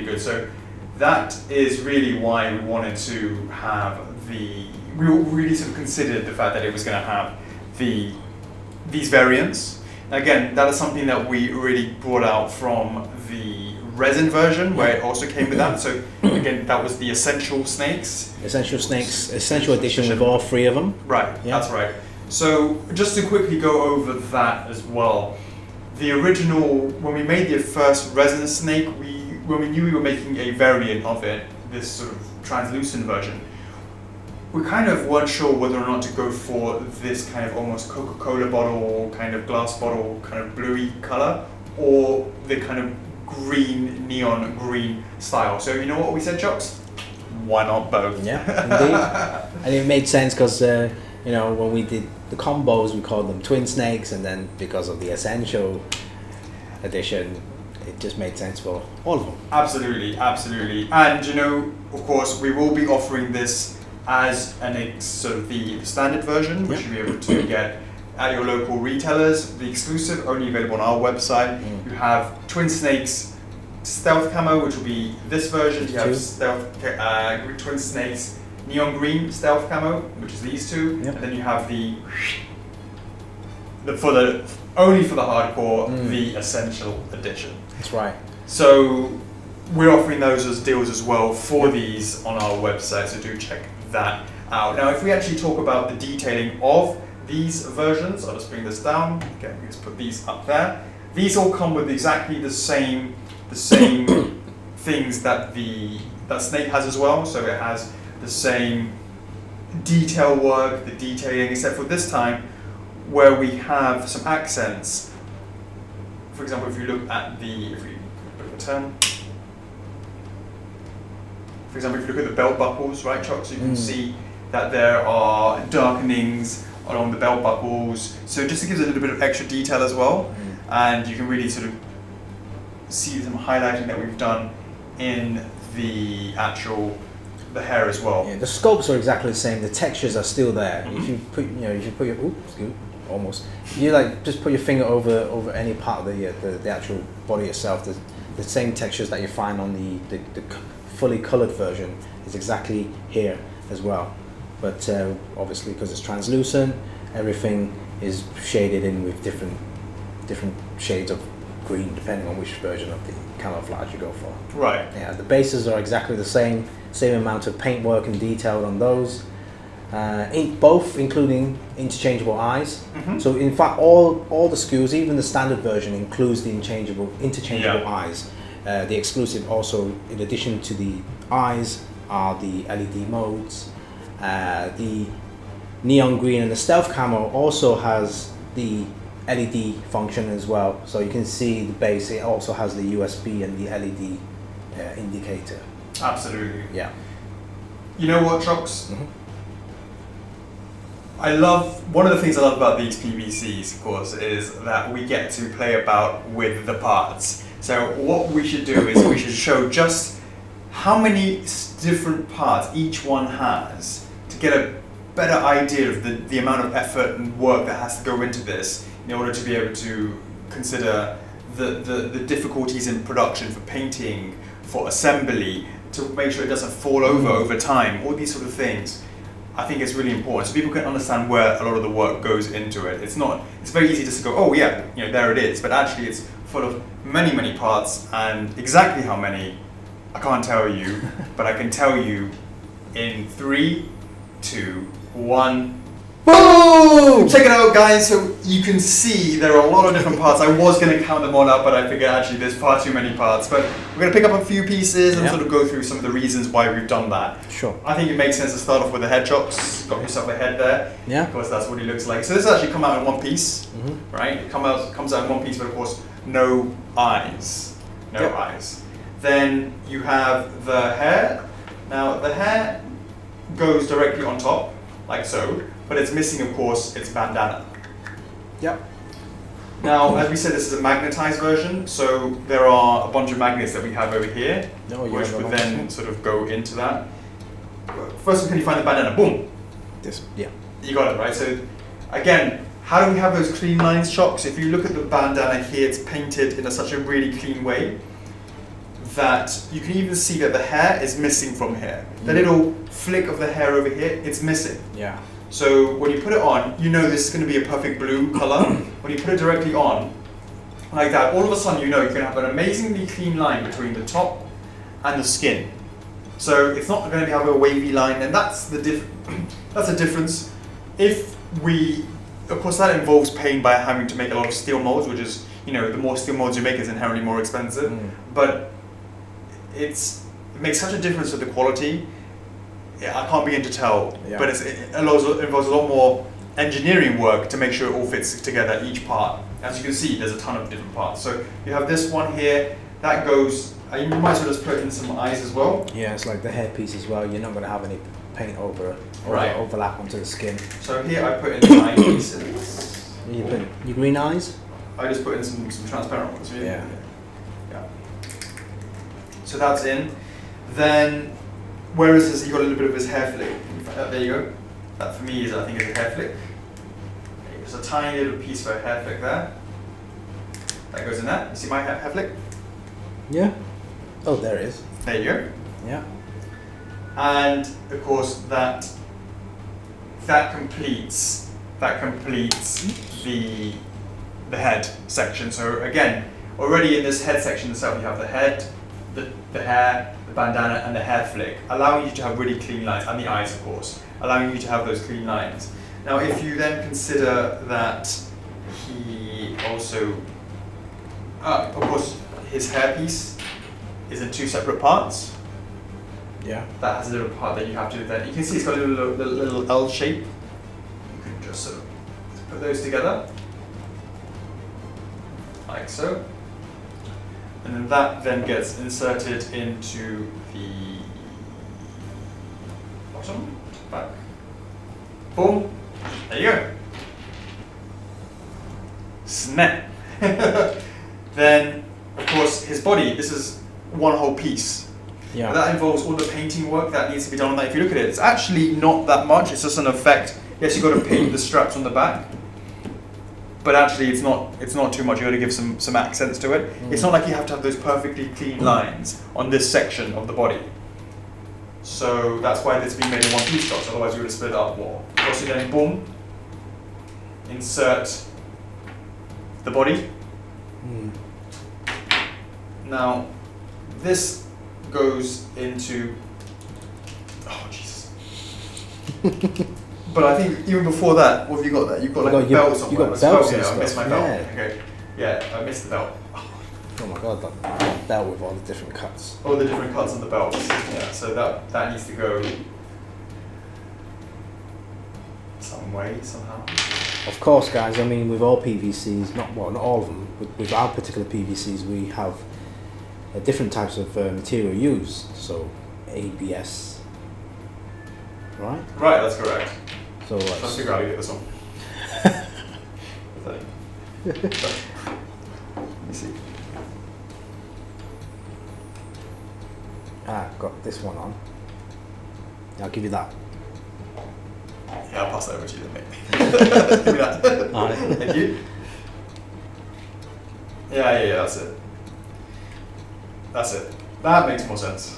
good. So that is really why we wanted to have we really sort of considered the fact that it was going to have these variants. Again, that is something that we really brought out from the resin version, where it also came with that. So again, that was the Essential Snakes. Essential edition with all 3 of them. Right, that's right. So just to quickly go over that as well. The original, when we made the first resin snake, when we knew we were making a variant of it, this sort of translucent version, we kind of weren't sure whether or not to go for this kind of almost Coca-Cola bottle, kind of glass bottle, kind of bluey color, or the kind of green, neon green style. So you know what we said, Chocks? Why not both? Yeah, indeed. And it made sense because, when we did the combos, we called them twin snakes, and then because of the Essential edition, it just made sense for all of them. Absolutely. And of course, we will be offering this as sort of the standard version, which you'll be able to get at your local retailers. The exclusive, only available on our website. You have Twin Snakes Stealth Camo, which will be this version. You have Twin Snakes Neon Green Stealth Camo, which is these two. And then you have only for the hardcore, the Essential Edition. That's right. So we're offering those as deals as well for these on our website, so do check that out. Now, if we actually talk about the detailing of these versions, I'll just bring this down. Okay, let's put these up there. These all come with exactly the same things that that Snake has as well. So it has the same detail work, the detailing, except for this time where we have some accents. For example, if you look at for example, if you look at the belt buckles, right, Chocks, you can see that there are darkenings along the belt buckles. So just to give it a little bit of extra detail as well, and you can really sort of see some highlighting that we've done in the hair as well. Yeah, the sculpts are exactly the same. The textures are still there. If you put, just put your finger over any part of the actual body itself. The same textures that you find on the fully colored version is exactly here as well. But obviously, because it's translucent, everything is shaded in with different shades of green depending on which version of the camouflage you go for. Right. Yeah, the bases are exactly the same amount of paintwork and detail on those. both including interchangeable eyes. Mhm. So in fact, all the SKUs, even the standard version, includes the interchangeable eyes. The exclusive also, in addition to the eyes, are the LED modes. The neon green and the stealth camo also has the LED function as well. So you can see the base. It also has the USB and the LED indicator. Absolutely. Yeah. You know what, Chocks? Mhm. One of the things I love about these PVCs, of course, is that we get to play about with the parts. So what we should do is we should show just how many different parts each one has to get a better idea of the amount of effort and work that has to go into this in order to be able to consider the difficulties in production for painting, for assembly, to make sure it doesn't fall over time, all these sort of things. I think it's really important so people can understand where a lot of the work goes into it. It's very easy just to go, oh yeah, there it is, but actually it's full of many, many parts, and exactly how many, I can't tell you, but I can tell you in 3, 2, 1. Boom! Check it out, guys. So you can see there are a lot of different parts. I was going to count them all up, but I figured actually there's far too many parts. But we're going to pick up a few pieces and sort of go through some of the reasons why we've done that. Sure. I think it makes sense to start off with the head chops. Got yourself a head there. Yeah. Of course, that's what he looks like. So this has actually come out in one piece, right? It comes out in one piece, but of course, no eyes. No eyes. Then you have the hair. Now the hair goes directly on top, like so, but it's missing, of course, its bandana. Yep. Now, as we said, this is a magnetized version, so there are a bunch of magnets that we have over here, which would then sort of go into that. First, can you find the bandana? Boom! You got it, right? So, again, how do we have those clean lines, Chocks? If you look at the bandana here, it's painted in such a really clean way that you can even see that the hair is missing from here. The little flick of the hair over here, it's missing. Yeah. So when you put it on, this is going to be a perfect blue color. When you put it directly on, like that, all of a sudden you can have an amazingly clean line between the top and the skin. So it's not going to have a wavy line, and that's the difference. If of course that involves paying by having to make a lot of steel molds, which is, the more steel molds you make is inherently more expensive. But it makes such a difference with the quality. I can't begin to tell, but it involves a lot more engineering work to make sure it all fits together, each part. As you can see, there's a ton of different parts. So you have this one here, that goes, you might as well just put in some eyes as well. Yeah, it's like the hairpiece as well. You're not going to have any paint overlap onto the skin. So here I put in the eye pieces. You put your green eyes? I just put in some transparent ones. Yeah. So that's in. Then, where is this? You got a little bit of his hair flick. There you go. That for me is, I think, is a hair flick. There's a tiny little piece of a hair flick there. That goes in there. You see my hair flick? Yeah. Oh, there it is. There you go. Yeah. And of course that completes the head section. So again, already in this head section itself, you have the head, the hair, the bandana, and the hair flick, allowing you to have really clean lines, and the eyes, of course, allowing you to have those clean lines. Now, if you then consider that he also, of course, his hairpiece is in 2 separate parts. Yeah. That has a little part that you have to then, you can see it's got a little L shape. You can just sort of put those together, like so. And then that then gets inserted into the bottom, back. Boom. There you go. Snap. Then, of course, his body, this is one whole piece. Yeah. That involves all the painting work that needs to be done on that. If you look at it, it's actually not that much. It's just an effect. Yes, you've got to paint the straps on the back, but actually it's not too much. You've got to give some accents to it. It's not like you have to have those perfectly clean lines on this section of the body. So that's why it's been made in one piece shots. Otherwise, you would have split it up more. Also, then boom, insert the body. Now, this goes into, oh Jesus, But I think even before that, what have you got there? You've got like a belt somewhere. You've got belts and I stuff. missed my belt. Yeah. Okay. Yeah, I missed the belt. Oh my god, that belt with all the different cuts. All the different cuts on the belts. Yeah, so that needs to go some way, somehow. Of course, guys, I mean, with all PVCs, not all of them, with our particular PVCs, we have different types of material used. So, ABS, right? Right, that's correct. So let's figure out how to get this on. Let me see. Got this one on. I'll give you that. Yeah, I'll pass that over to you then, mate. Give me that. All right. Thank you. Yeah, that's it. That's it. That makes more sense.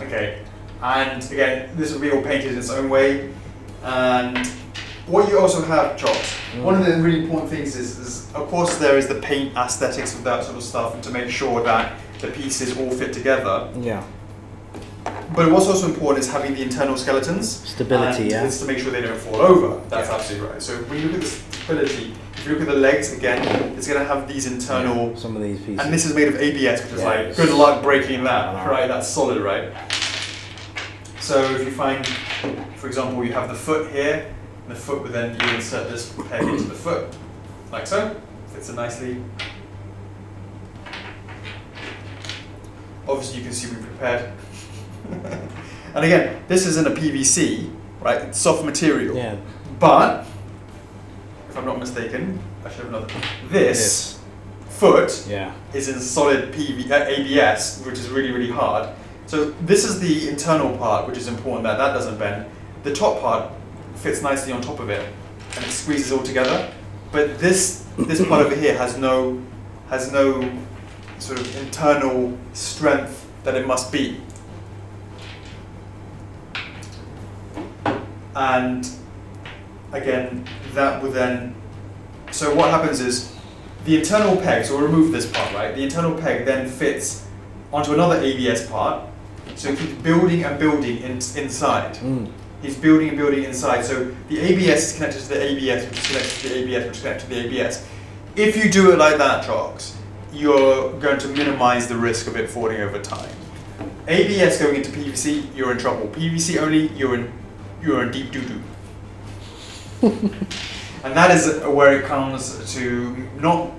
Okay. And again, this will be all painted in its own way. And what you also have, Chops, one of the really important things is, of course, there is the paint aesthetics of that sort of stuff, and to make sure that the pieces all fit together. Yeah. But what's also important is having the internal skeletons. Stability, yeah. It's to make sure they don't fall over. That's absolutely right. So when you look at the stability, if you look at the legs, again, it's going to have these internal... Some of these pieces. And this is made of ABS, which is like, good luck breaking that, right? That's solid, right? So if you find, for example, you have the foot here, and the foot would then, you insert this peg into the foot, like so. Fits it nicely. Obviously you can see we've prepared. And again, this isn't a PVC, right? It's soft material. Yeah. But, if I'm not mistaken, I should have another. This foot is in solid ABS, which is really, really hard. So this is the internal part, which is important that doesn't bend. The top part fits nicely on top of it, and it squeezes all together. But this part over here has no sort of internal strength that it must be. And again, that would then, so what happens is the internal peg, so we'll remove this part, right? The internal peg then fits onto another ABS part, so it keeps building and building inside. He's building and building inside, so the ABS is connected to the ABS, which is connected to the ABS, which is connected to the ABS. If you do it like that, Trox, you're going to minimize the risk of it falling over time. ABS going into PVC, you're in trouble. PVC only, you're in deep doo-doo. And that is where it comes to not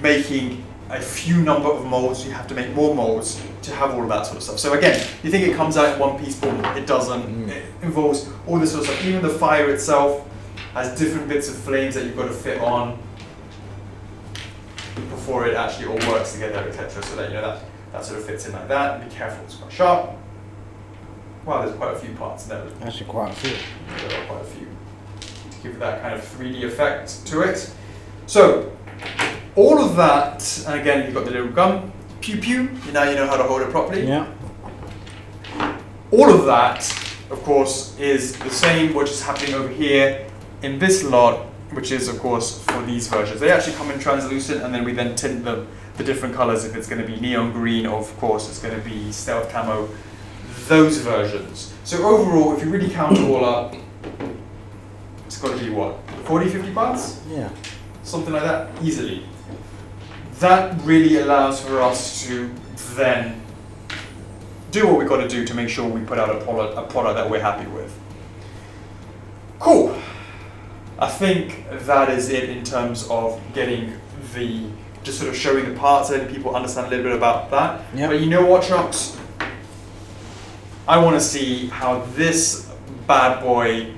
making a few number of molds, you have to make more molds to have all of that sort of stuff. So again, you think it comes out in one piece, boom, it doesn't. It involves all this sort of stuff. Even the fire itself has different bits of flames that you've got to fit on before it actually all works together, etc. So that you know that sort of fits in like that. Be careful, it's quite sharp. Wow, there's quite a few parts there. Actually, quite a few. There are quite a few. To give that kind of 3D effect to it. So, all of that, and again, you've got the little gun, pew pew, now you know how to hold it properly. Yeah. All of that, of course, is the same which is happening over here in this lot, which is, of course, for these versions. They actually come in translucent, and then we then tint them the different colors. If it's going to be neon green, or of course, it's going to be stealth camo, those versions. So overall, if you really count it all up, it's got to be what, 40, 50 parts? Yeah. Something like that, easily. That really allows for us to then do what we've got to do to make sure we put out a product that we're happy with. Cool. I think that is it in terms of getting just sort of showing the parts, letting people understand a little bit about that. Yep. But you know what, Chucks? I want to see how this bad boy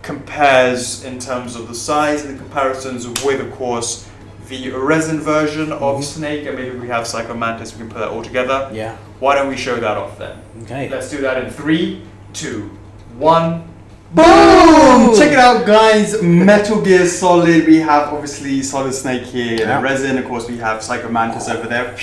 compares in terms of the size and the comparisons with, of course, the resin version of Snake, and maybe we have Psycho Mantis, we can put that all together. Yeah. Why don't we show that off then? Okay. Let's do that in 3, 2, 1. Boom! Check it out, guys. Metal Gear Solid. We have obviously Solid Snake here. Yeah. Resin, of course, we have Psycho Mantis over there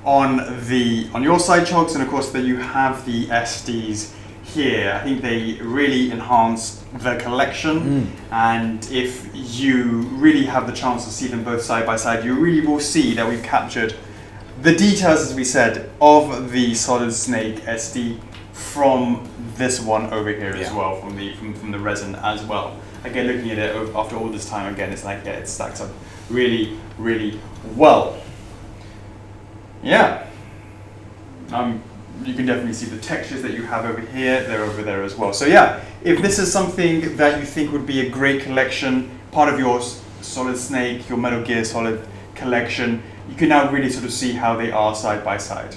on your side, Chogs, and of course, you have the SDs here. I think they really enhance the collection, and if you really have the chance to see them both side by side, you really will see that we've captured the details, as we said, of the Solid Snake SD from this one over here as Yeah. well, from the resin as well. Again, looking at it after all this time, again, it's like, yeah, it stacks up really, really well. Yeah. You can definitely see the textures that you have over here, they're over there as well. So yeah, if this is something that you think would be a great collection, part of your Solid Snake, your Metal Gear Solid collection, you can now really sort of see how they are side by side.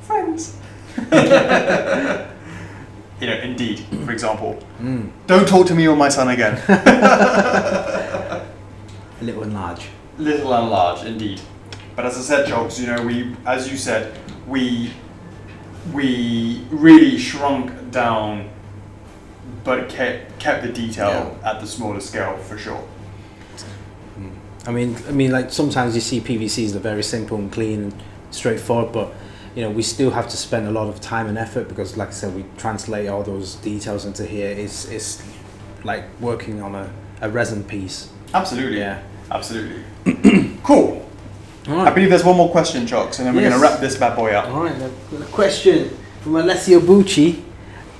Friends. You know, indeed, for example. Don't talk to me or my son again. Little and large. Little and large, indeed. But as I said, Chokes, you know, as you said, we really shrunk down, but kept the detail at the smaller scale for sure. I mean, like sometimes you see PVCs that are very simple and clean and straightforward, but you know, we still have to spend a lot of time and effort because, like I said, we translate all those details into here. It's like working on a resin piece. Absolutely. Yeah. Absolutely. Cool. All right. I believe there's one more question, Chokes, and then we're Yes. going to wrap this bad boy up. All right. The question from Alessio Bucci: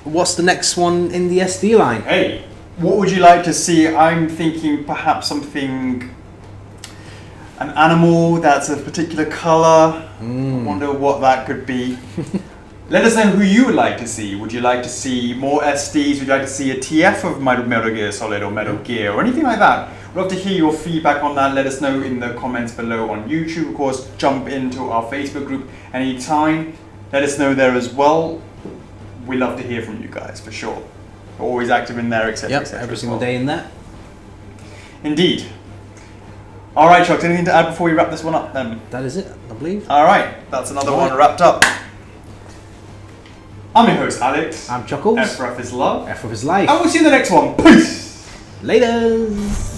what's the next one in the SD line? Hey, what would you like to see? I'm thinking perhaps something, an animal that's a particular color. I wonder what that could be. Let us know who you would like to see. Would you like to see more SDs? Would you like to see a TF of Metal Gear Solid or Metal Gear or anything like that? We'd love to hear your feedback on that. Let us know in the comments below on YouTube. Of course, jump into our Facebook group anytime. Let us know there as well. We love to hear from you guys for sure. We're always active in there, etc. Yep, every single day in there. Indeed. All right, Chuck, anything to add before we wrap this one up then? That is it, I believe. All right, that's another one wrapped up. I'm your host, Alex. I'm Chuckles. F4F is love. F4F is life. And we'll see you in the next one. Peace! Laters.